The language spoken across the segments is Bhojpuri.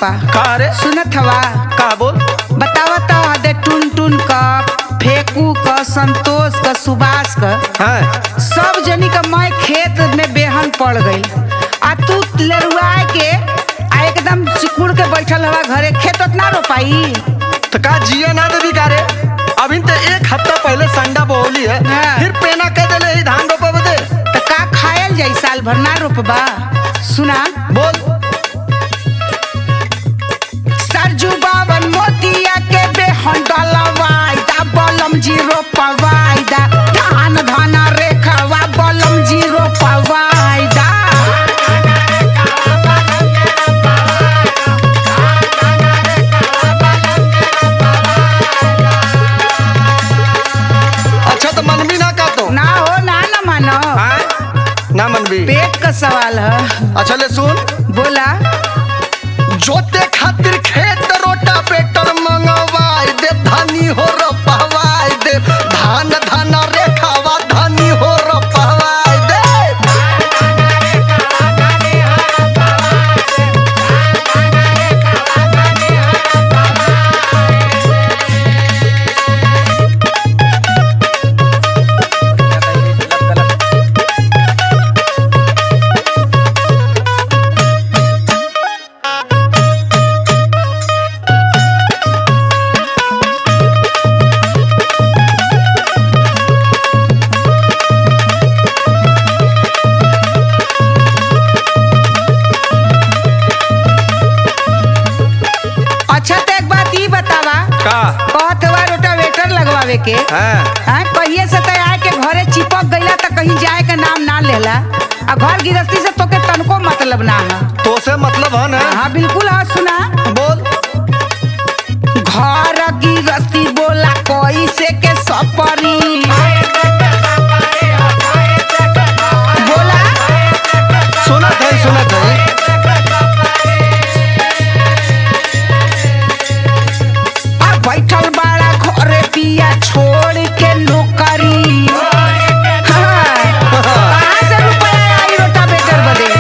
पापा का रे सुनत हवा का बोल बतावा तो हदे टुन टुन का फेकू का संतोष का सुभाष का हाँ सब जनी का मैं खेत में बेहन पड़ गई आ तू लरुआ के आ एकदम चिकुड़ के बैठल हवा घरे खेत उतना रोपाई तो का जिया ना देवी का रे अभी तो एक हफ्ता पहले संडा बोली है हाँ। फिर पेना कह देले ही धान रोपा बदे तो का खायल जाई साल भर ना रोपबा सुना बोल सरजू बावन मोतिया के बेहन डलवाई दा बलम जी रोपवाई दा धान धाना रेखवा बलम जी रोपवाई दा अच्छा तो मनबी ना का तो ना हो ना मानो हाँ ना मनबी पेट का सवाल है अच्छा ले सुन बोला जोते खातिर खेत रोटा पेटर मंगवाई दे धानी हो रोपवाई दे धान धान रेखावा धानी हो रोपवाई दे अच्छा तो एक बात ई बतावा का कहत हुआ रोटावेटर लगवावे के हाँ कहिए से तो आए के घरे चिपक गईला तो कहीं जाए का नाम ना लेला आ घर गृहस्थी से तोके तनको मतलब ना है तो से मतलब है ना हाँ बिल्कुल हाँ सुना बोल घर गृहस्थी बोला कोई से के सपरी बोला सुनत है आ बैठल बाड़ा घरे पिया छोड़ के नौकरी हाँ, कहाँ से रुपया आई रोटावेटर बदे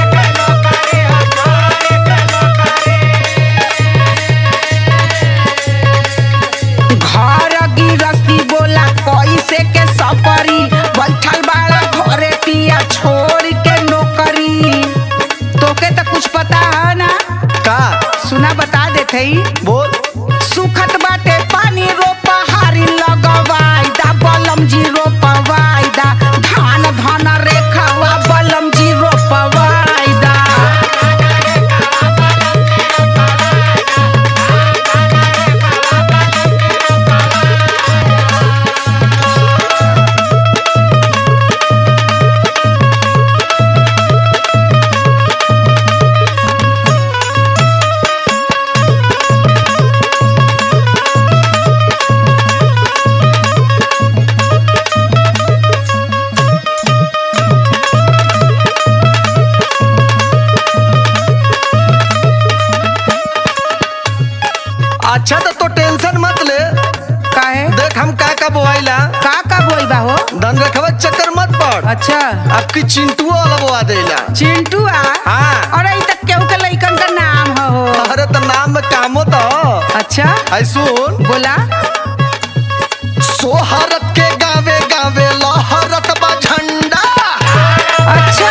घर गृहस्थी बोला कैसे के सपरी बैठल बाड़ा घरे पिया छोड़ के नौकरी तोके तो कुछ पता है ना का सुना बता देते ही बोल सुखत बाटे पानी रोपा हारी लगवाई दा बलम जी रोपवाई दा धान धान रेखावा बलम जी रोपवाई दा अच्छा तो टेंशन मत ले काहे देख हम का बोआइला का बोई बा हो धन रखवा चक्कर मत पड़ अच्छा आपकी चिंटुओ वाला बोआ देला चिंटू आ हाँ। अरे ई तक केहू के लइकन का नाम हो अरे तो नाम में कामो तो अच्छा आई सुन बोला सोहरत के गावे गावे लहरत बा झंडा अच्छा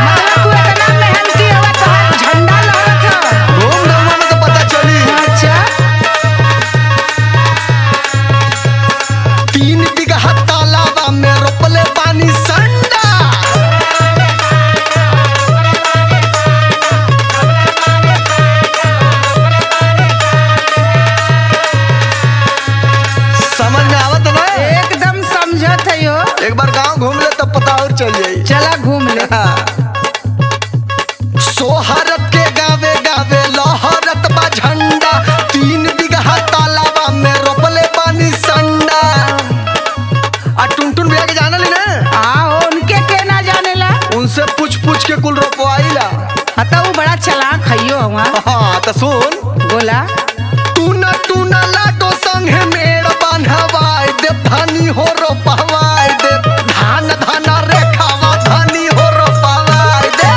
मतलब तू इतना मेहनती हवा तो झंडा लहरत ह। घूम रहुआ में तो पता चली अच्छा 3 बीघा तालाबा में रोपले पानी संडा समझ में आवत ना एकदम समझत है यो एक बार गांव घूम ले तब पता और चल जाई चला घूम ले सोहरत के गावे गावे लहरत बा झंडा 3 बीघा तालाबा में रोपले पानी संडा आ टुनटुन भैया के जाना ली ना आओ उनके के ना जानेला उनसे पूछ पूछ के कुल रोपवाईला हता वो बड़ा चालाक हइयो हुआ हाँ तो सुन बोला तू न लाटो संगे मेड़ बांधवाई दे धानी हो रोपवाई दे धान धान रेखावा धानी हो रोपवाई दे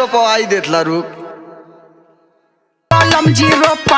रोपवाई देतला रुक कलम जी रोप